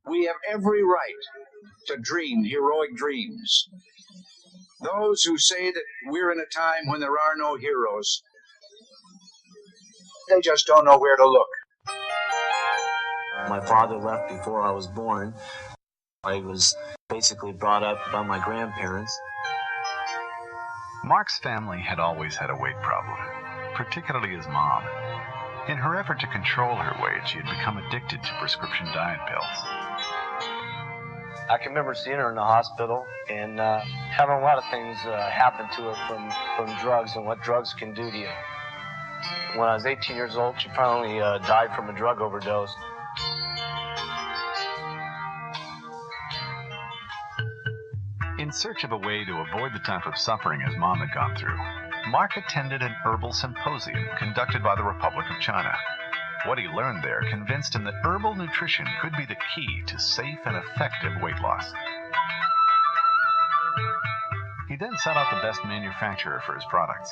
We have every right to dream heroic dreams. Those who say that we're in a time when there are no heroes, they just don't know where to look. My father left before I was born. I was basically brought up by my grandparents. Mark's family had always had a weight problem, particularly his mom. In her effort to control her weight, she had become addicted to prescription diet pills. I can remember seeing her in the hospital and having a lot of things happen to her from drugs and what drugs can do to you. When I was 18 years old, she finally died from a drug overdose. In search of a way to avoid the type of suffering his mom had gone through, Mark attended an herbal symposium conducted by the Republic of China. What he learned there convinced him that herbal nutrition could be the key to safe and effective weight loss. He then sought out the best manufacturer for his products.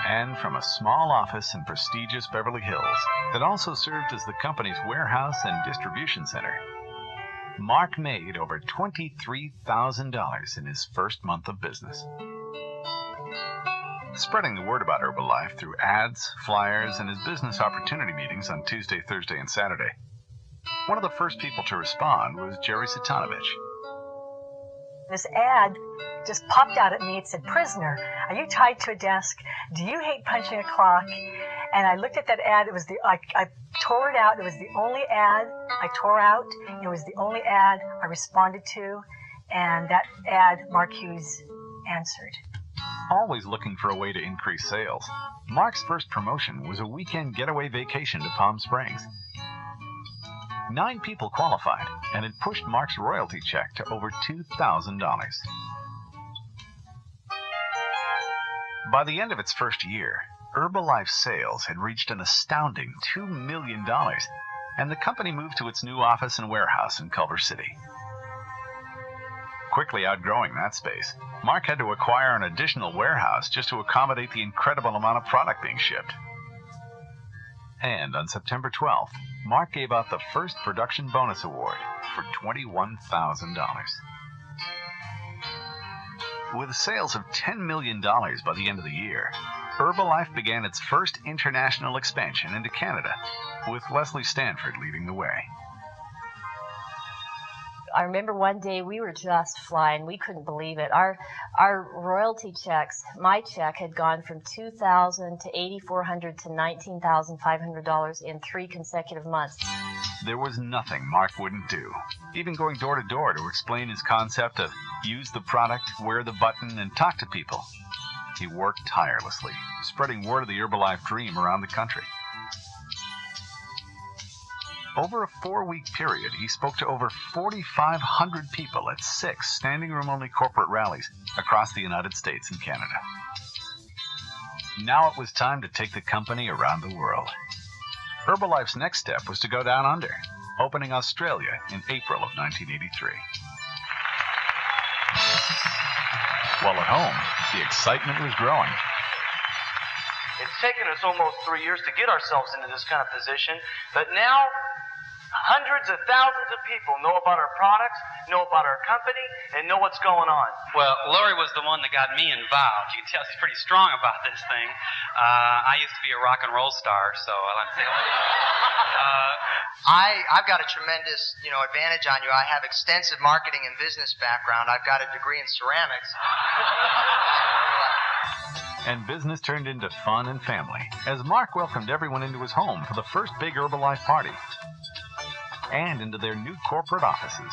And from a small office in prestigious Beverly Hills that also served as the company's warehouse and distribution center, Mark made over $23,000 in his first month of business. Spreading the word about Herbalife through ads, flyers, and his business opportunity meetings on Tuesday, Thursday, and Saturday. One of the first people to respond was Jerry Satanovich. This ad just popped out at me. It said, "Prisoner, are you tied to a desk? Do you hate punching a clock?" And I looked at that ad. It was I tore it out. It was the only ad I tore out. It was the only ad I responded to. And that ad, Mark Hughes answered. Always looking for a way to increase sales, Mark's first promotion was a weekend getaway vacation to Palm Springs. 9 people qualified, and it pushed Mark's royalty check to over $2,000. By the end of its first year, Herbalife sales had reached an astounding $2 million, and the company moved to its new office and warehouse in Culver City. Quickly outgrowing that space, Mark had to acquire an additional warehouse just to accommodate the incredible amount of product being shipped. And on September 12th, Mark gave out the first production bonus award for $21,000. With sales of $10 million by the end of the year, Herbalife began its first international expansion into Canada, with Leslie Stanford leading the way. I remember one day we were just flying. We couldn't believe it. Our royalty checks, my check had gone from $2,000 to $8,400 to $19,500 in 3 consecutive months. There was nothing Mark wouldn't do, even going door to door to explain his concept of use the product, wear the button, and talk to people. He worked tirelessly, spreading word of the Herbalife dream around the country. Over a 4-week period, he spoke to over 4,500 people at 6 standing-room-only corporate rallies across the United States and Canada. Now it was time to take the company around the world. Herbalife's next step was to go down under, opening Australia in April of 1983. While at home, the excitement was growing. It's taken us almost 3 years to get ourselves into this kind of position, but now hundreds of thousands of people know about our products, know about our company, and know what's going on. Well, Lori was the one that got me involved. You can tell she's pretty strong about this thing. I used to be a rock and roll star, so I'll say I've got a tremendous, advantage on you. I have extensive marketing and business background. I've got a degree in ceramics. And business turned into fun and family as Mark welcomed everyone into his home for the first big Herbalife party and into their new corporate offices.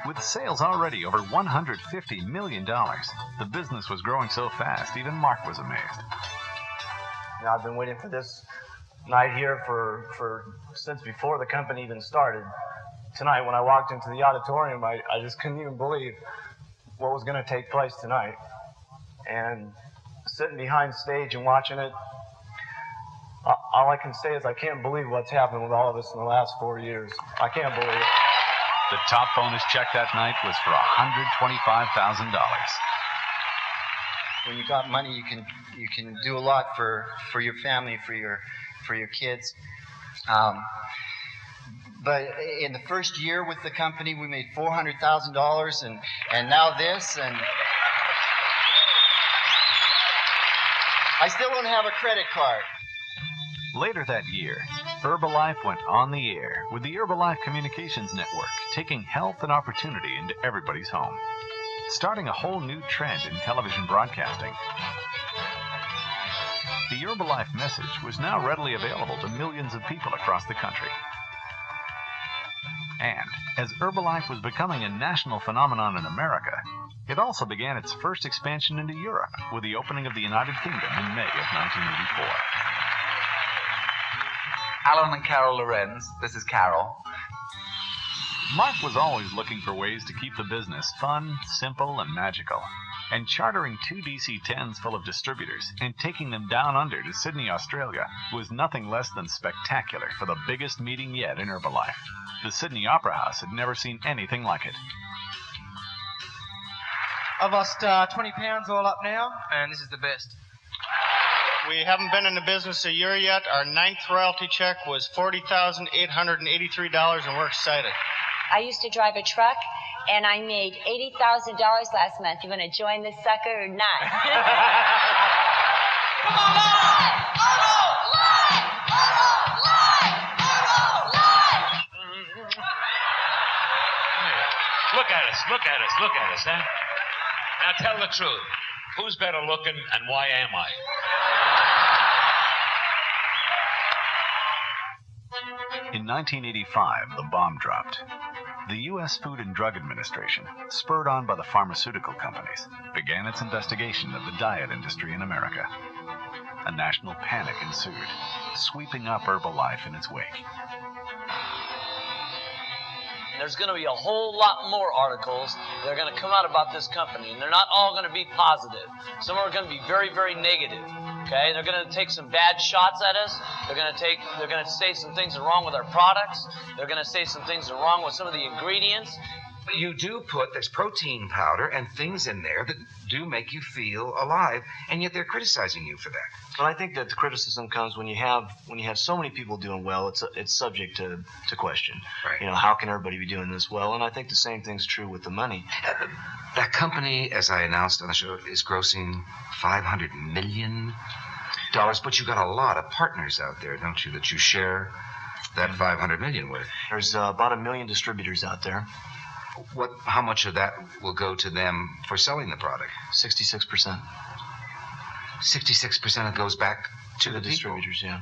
With sales already over $150 million, the business was growing so fast, even Mark was amazed. I've been waiting for this night here for since before the company even started. Tonight, when I walked into the auditorium, I just couldn't even believe what was going to take place tonight. And sitting behind stage and watching it, all I can say is I can't believe what's happened with all of us in the last 4 years. I can't believe it. The top bonus check that night was for $125,000. When you got money, you can do a lot for your family, for your kids. But in the first year with the company, we made $400,000, and now this, and I still don't have a credit card. Later that year, Herbalife went on the air with the Herbalife Communications Network, taking health and opportunity into everybody's home, starting a whole new trend in television broadcasting. The Herbalife message was now readily available to millions of people across the country. And as Herbalife was becoming a national phenomenon in America, it also began its first expansion into Europe with the opening of the United Kingdom in May of 1984. Alan and Carol Lorenz, this is Carol. Mark was always looking for ways to keep the business fun, simple, and magical. And chartering 2 DC-10s full of distributors and taking them down under to Sydney, Australia was nothing less than spectacular for the biggest meeting yet in Herbalife. The Sydney Opera House had never seen anything like it. I've lost 20 pounds all up now, and this is the best. We haven't been in the business a year yet. Our 9th royalty check was $40,883, and we're excited. I used to drive a truck, and I made $80,000 last month. You want to join this sucker or not? Come on, live! Look at us, huh? Now tell the truth. Who's better looking and why am I? In 1985, the bomb dropped. The U.S. Food and Drug Administration, spurred on by the pharmaceutical companies, began its investigation of the diet industry in America. A national panic ensued, sweeping up Herbalife in its wake. There's going to be a whole lot more articles that are going to come out about this company, and they're not all going to be positive. Some are going to be very, very negative. Okay, they're going to take some bad shots at us. They're going to say some things are wrong with our products. They're going to say some things are wrong with some of the ingredients. You do there's protein powder and things in there that do make you feel alive, and yet they're criticizing you for that. But I think that the criticism comes when you have so many people doing well. It's subject to question. Right. You know, how can everybody be doing this well? And I think the same thing's true with the money. That company, as I announced on the show, is grossing $500 million. But you got a lot of partners out there, don't you, that you share that $500 million with? There's about 1 million distributors out there. How much of that will go to them for selling the product? 66%. 66% of it goes back to the distributors, yeah.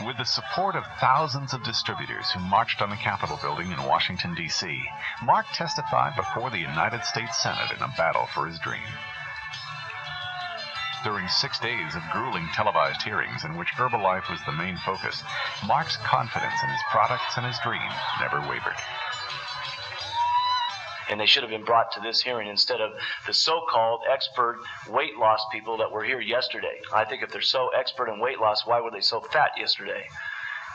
With the support of thousands of distributors who marched on the Capitol building in Washington, D.C., Mark testified before the United States Senate in a battle for his dream. During 6 days of grueling televised hearings in which Herbalife was the main focus, Mark's confidence in his products and his dream never wavered. And they should have been brought to this hearing instead of the so-called expert weight loss people that were here yesterday. I think if they're so expert in weight loss, why were they so fat yesterday?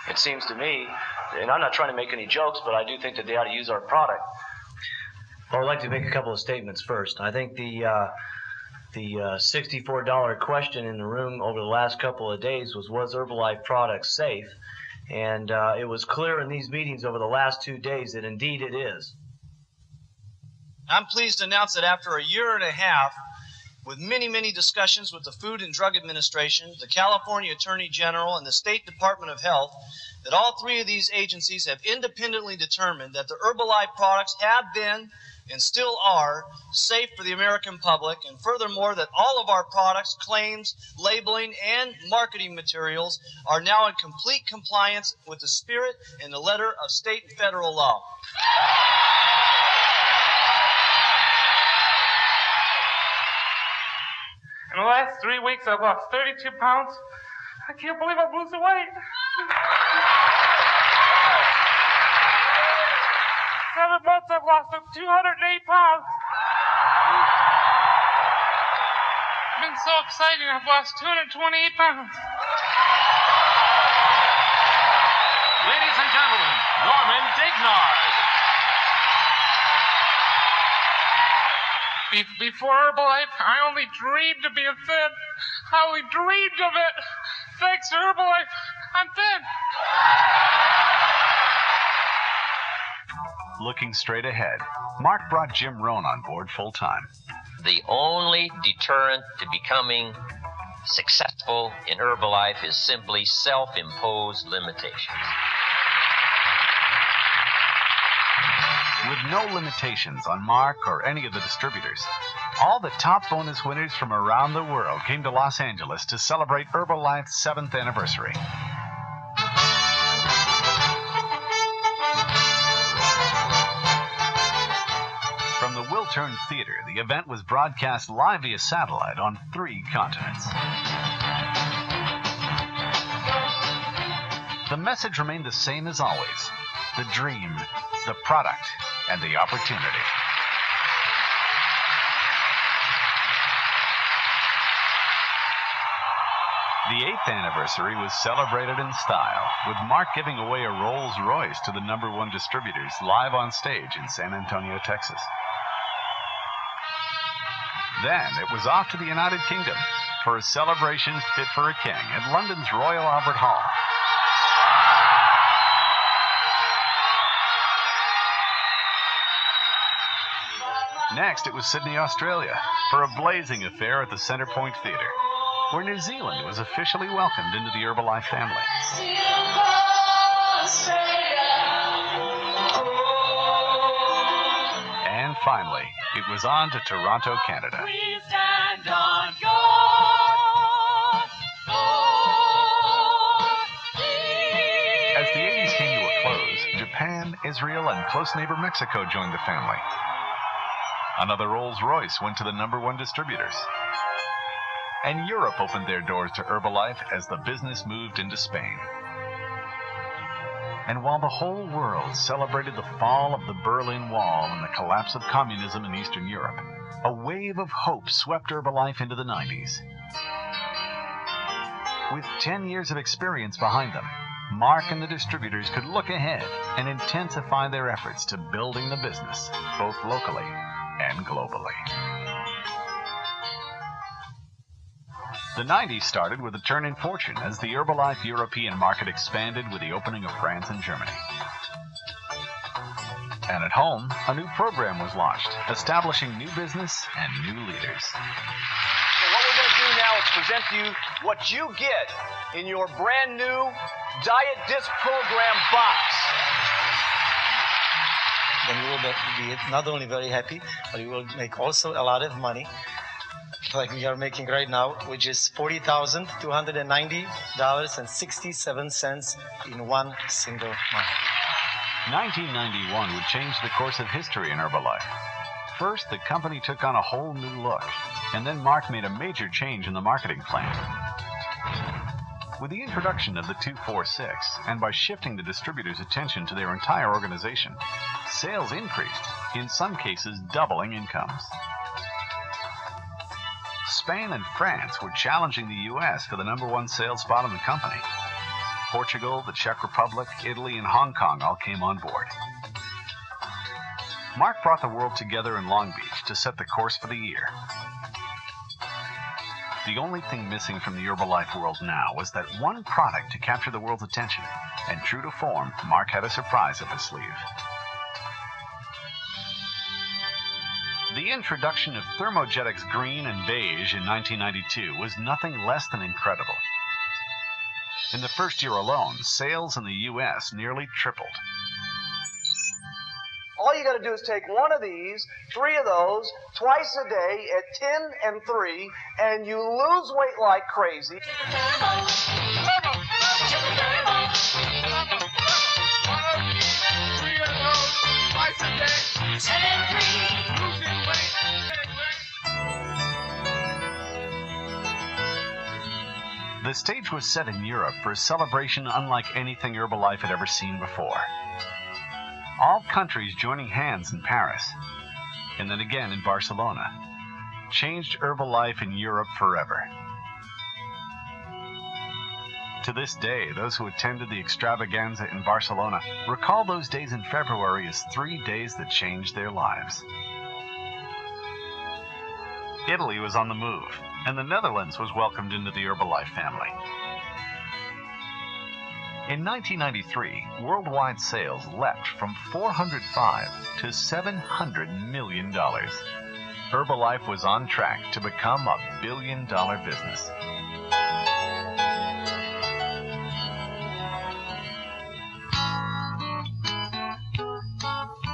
It seems to me, and I'm not trying to make any jokes, but I do think that they ought to use our product. Well, I'd like to make a couple of statements first. I think the $64 question in the room over the last couple of days was Herbalife product safe? And it was clear in these meetings over the last 2 days that indeed it is. I'm pleased to announce that after a year and a half, with many, many discussions with the Food and Drug Administration, the California Attorney General, and the State Department of Health, that all 3 of these agencies have independently determined that the Herbalife products have been and still are safe for the American public, and furthermore that all of our products, claims, labeling, and marketing materials are now in complete compliance with the spirit and the letter of state and federal law. In the last 3 weeks, I've lost 32 pounds. I can't believe I'm losing weight. 7 months, I've lost 208 pounds. It's been so exciting. I've lost 228 pounds. Ladies and gentlemen, Norman Dignard. Before Herbalife, I only dreamed of being thin. I only dreamed of it. Thanks to Herbalife, I'm thin. looking straight ahead, Mark brought Jim Rohn on board full-time. The only deterrent to becoming successful in Herbalife is simply self-imposed limitations. With no limitations on Mark or any of the distributors, all the top bonus winners from around the world came to Los Angeles to celebrate Herbalife's 7th anniversary. From the Wiltern Theater, the event was broadcast live via satellite on 3 continents. The message remained the same as always: the dream, the product, and the opportunity. The 8th anniversary was celebrated in style, with Mark giving away a Rolls Royce to the #1 distributors live on stage in San Antonio, Texas. Then it was off to the United Kingdom for a celebration fit for a king at London's Royal Albert Hall. Next, it was Sydney, Australia, for a blazing affair at the Centrepoint Theatre, where New Zealand was officially welcomed into the Herbalife family. And finally, it was on to Toronto, Canada. We stand on God. As the 80s came to a close, Japan, Israel, and close neighbor Mexico joined the family. Another Rolls-Royce went to the #1 distributors. And Europe opened their doors to Herbalife as the business moved into Spain. And while the whole world celebrated the fall of the Berlin Wall and the collapse of communism in Eastern Europe, a wave of hope swept Herbalife into the 90s. With 10 years of experience behind them, Mark and the distributors could look ahead and intensify their efforts to building the business, both locally and globally. The 90s started with a turn in fortune as the Herbalife European market expanded with the opening of France and Germany. And at home, a new program was launched, establishing new business and new leaders. So what we're going to do now is present to you what you get in your brand new Diet Disc Program box. Then you will be not only very happy, but you will make also a lot of money, like we are making right now, which is $40,290.67 in one single month. 1991 would change the course of history in Herbalife. First, the company took on a whole new look, and then Mark made a major change in the marketing plan. With the introduction of the 246, and by shifting the distributors' attention to their entire organization, sales increased, in some cases doubling incomes. Spain and France were challenging the U.S. for the #1 sales spot in the company. Portugal, the Czech Republic, Italy, and Hong Kong all came on board. Mark brought the world together in Long Beach to set the course for the year. The only thing missing from the Herbalife world now was that one product to capture the world's attention, and true to form, Mark had a surprise up his sleeve. The introduction of Thermogenics Green and Beige in 1992 was nothing less than incredible. In the first year alone, sales in the U.S. nearly tripled. All you got to do is take one of these, 3 of those, twice a day at 10 and 3, and you lose weight like crazy. The stage was set in Europe for a celebration unlike anything Herbalife had ever seen before. All countries joining hands in Paris, and then again in Barcelona, changed Herbalife in Europe forever. To this day, those who attended the extravaganza in Barcelona recall those days in February as 3 days that changed their lives. Italy was on the move, and the Netherlands was welcomed into the Herbalife family. In 1993, worldwide sales leapt from $405 to $700 million. Herbalife was on track to become a billion-dollar business.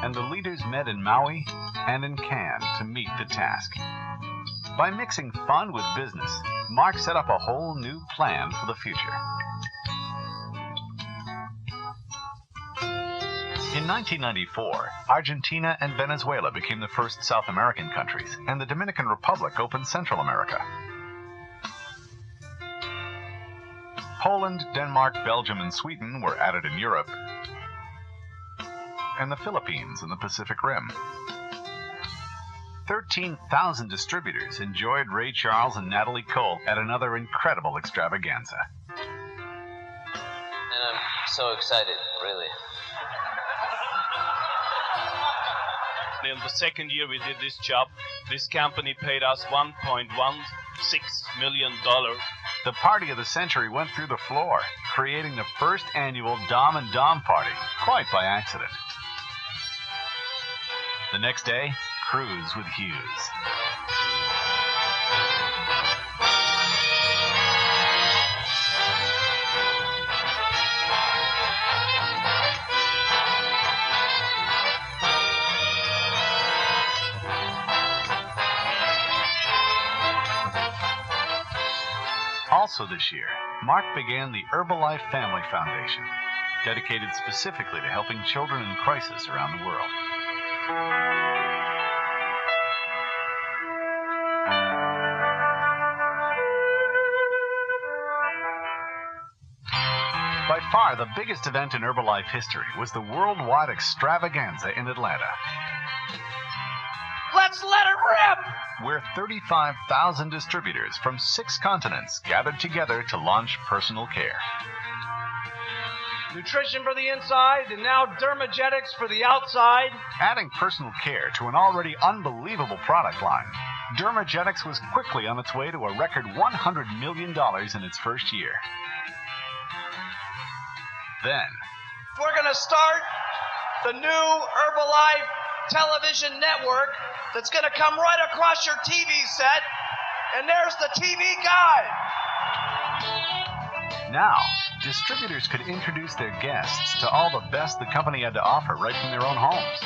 And the leaders met in Maui and in Cannes to meet the task. By mixing fun with business, Mark set up a whole new plan for the future. In 1994, Argentina and Venezuela became the first South American countries, and the Dominican Republic opened Central America. Poland, Denmark, Belgium, and Sweden were added in Europe, and the Philippines in the Pacific Rim. 13,000 distributors enjoyed Ray Charles and Natalie Cole at another incredible extravaganza. And I'm so excited, really. In the second year we did this job, this company paid us $1.16 million. The party of the century went through the floor, creating the first annual Dom and Dom party, quite by accident. The next day, cruise with Hughes. Also this year, Mark began the Herbalife Family Foundation, dedicated specifically to helping children in crisis around the world. By far, the biggest event in Herbalife history was the worldwide extravaganza in Atlanta, Let's let it rip! where 35,000 distributors from 6 continents gathered together to launch personal care. Nutrition for the inside, and now Dermagetics for the outside. Adding personal care to an already unbelievable product line, Dermagetics was quickly on its way to a record $100 million in its first year. Then, We're going to start the new Herbalife television network that's going to come right across your TV set, and there's the TV guide. now, distributors could introduce their guests to all the best the company had to offer right from their own homes.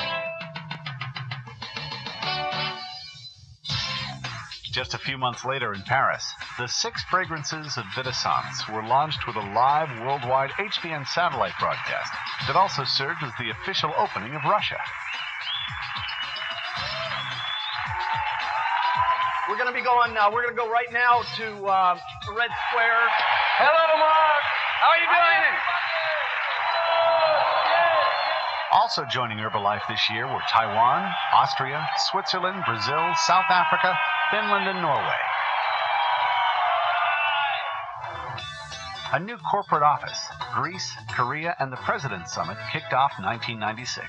Just a few months later in Paris, the 6 fragrances of Videssance were launched with a live worldwide HBN satellite broadcast that also served as the official opening of Russia. We're going to be going, we're going to go right now to the Red Square. Hello, Mark. How are you doing? Also joining Herbalife this year were Taiwan, Austria, Switzerland, Brazil, South Africa, Finland, and Norway. A new corporate office, Greece, Korea, and the President's Summit kicked off 1996.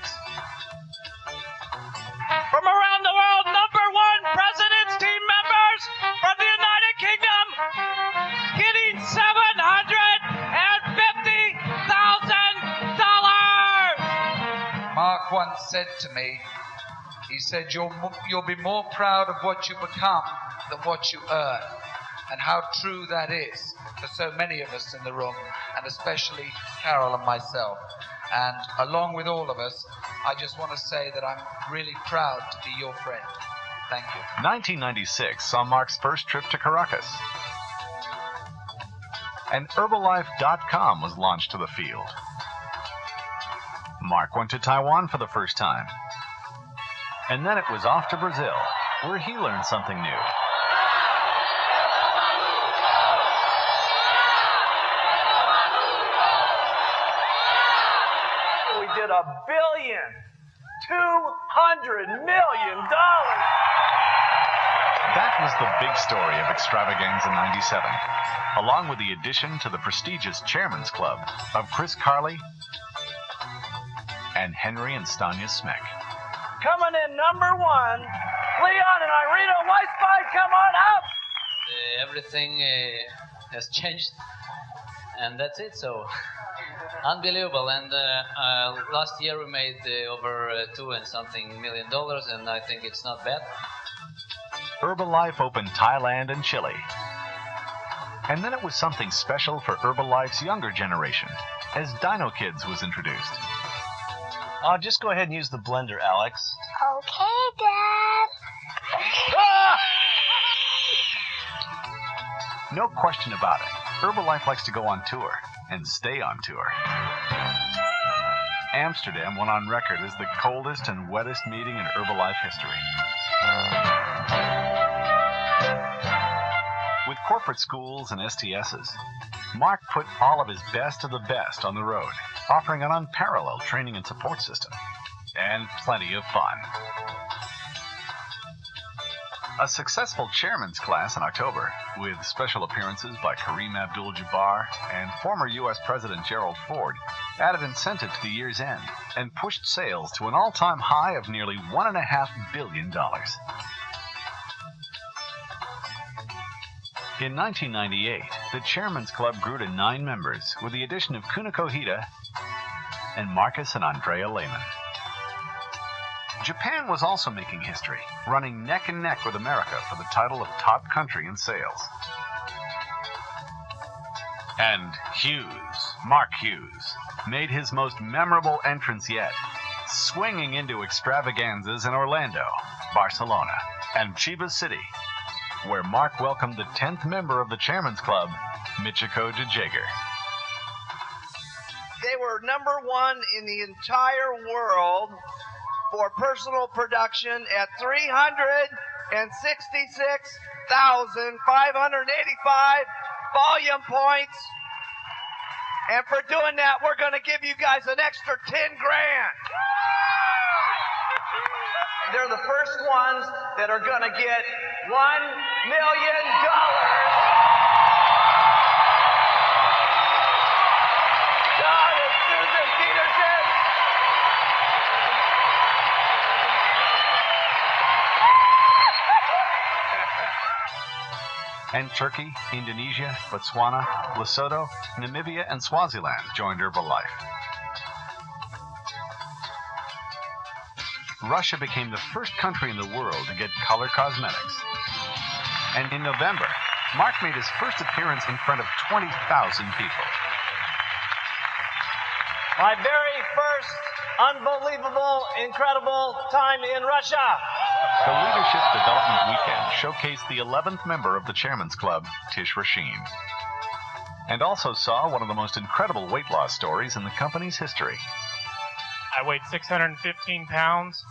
From around the world, #1 President's team members from the United Kingdom getting $750,000. Mark once said to me, he said, you'll be more proud of what you become than what you earn. And how true that is for so many of us in the room, and especially Carol and myself. And along with all of us, I just want to say that I'm really proud to be your friend. Thank you. 1996 saw Mark's first trip to Caracas. And Herbalife.com was launched to the field. Mark went to Taiwan for the first time. And then it was off to Brazil, where he learned something new. We did $1.2 billion. That was the big story of Extravaganza 97, along with the addition to the prestigious Chairman's Club of Chris Carley and Henry and Stanya Smek. Coming in #1, Leon and Irina Weisbein, come on up. Everything has changed and that's it. So unbelievable. And last year we made over $2 and something million, and I think it's not bad. Herbalife opened Thailand and Chile. And then it was something special for Herbalife's younger generation, as Dino Kids was introduced. Just go ahead and use the blender, Alex. Okay, Dad. Ah! No question about it. Herbalife likes to go on tour and stay on tour. Amsterdam went on record as the coldest and wettest meeting in Herbalife history. With corporate schools and STSs, Mark put all of his best of the best on the road, offering an unparalleled training and support system, and plenty of fun. A successful chairman's class in October, with special appearances by Kareem Abdul-Jabbar and former U.S. President Gerald Ford, added incentive to the year's end and pushed sales to an all-time high of nearly $1.5 billion. In 1998, the Chairman's Club grew to 9 members, with the addition of Kuniko Hida and Marcus and Andrea Lehman. Japan was also making history, running neck and neck with America for the title of top country in sales. And Mark Hughes, made his most memorable entrance yet, swinging into extravaganzas in Orlando, Barcelona, and Chiba City, where Mark welcomed the 10th member of the Chairman's Club, Michiko Jaeger. They were #1 in the entire world for personal production at 366,585 volume points. And for doing that, we're going to give you guys an extra 10 grand. They're the first ones that are going to get $1 million. John and Susan Peterson. And Turkey, Indonesia, Botswana, Lesotho, Namibia, and Swaziland joined Herbalife. Russia became the first country in the world to get color cosmetics. And in November, Mark made his first appearance in front of 20,000 people. My very first unbelievable, incredible time in Russia. The Leadership Development Weekend showcased the 11th member of the Chairman's Club, Tish Rasheen, and also saw one of the most incredible weight loss stories in the company's history. I weighed 615 pounds.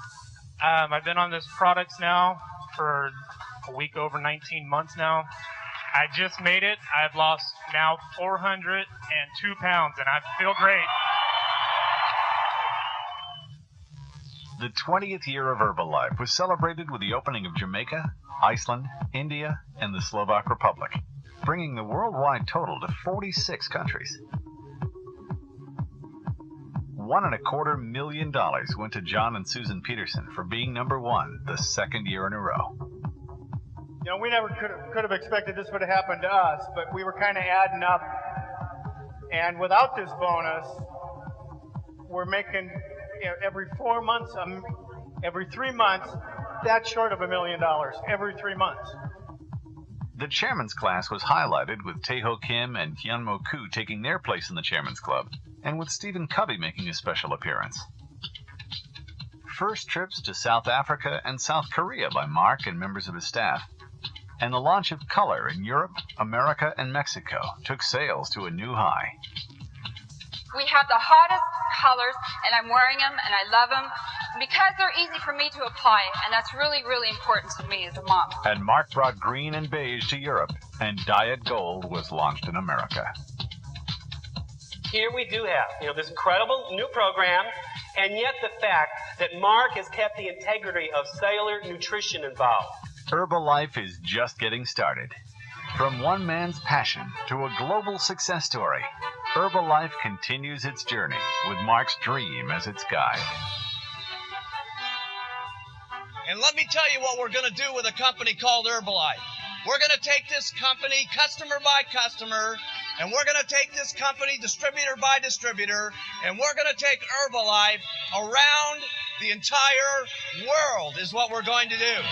I've been on this products now for a week over 19 months now. I just made it. I've lost now 402 pounds, and I feel great. The 20th year of Herbalife was celebrated with the opening of Jamaica, Iceland, India, and the Slovak Republic, bringing the worldwide total to 46 countries. $1.25 million went to John and Susan Peterson for being #1 the second year in a row. You know, we never could have expected this would have happened to us, but we were kind of adding up. And without this bonus, we're making, you know, every 4 months, every 3 months, that's short of $1 million every 3 months. The Chairman's Class was highlighted with Taeho Kim and Hyunmo Koo taking their place in the Chairman's Club, and with Stephen Covey making a special appearance. First trips to South Africa and South Korea by Mark and members of his staff, and the launch of color in Europe, America, and Mexico took sales to a new high. We have the hottest colors, and I'm wearing them, and I love them because they're easy for me to apply, and that's really, really important to me as a mom. And Mark brought green and beige to Europe, and Diet Gold was launched in America. Here we do have, this incredible new program, and yet the fact that Mark has kept the integrity of cellular nutrition involved. Herbalife is just getting started. From one man's passion to a global success story, Herbalife continues its journey with Mark's dream as its guide. And let me tell you what we're going to do with a company called Herbalife. We're going to take this company customer by customer, And we're going to take this company distributor by distributor, and we're going to take Herbalife around the entire world is what we're going to do.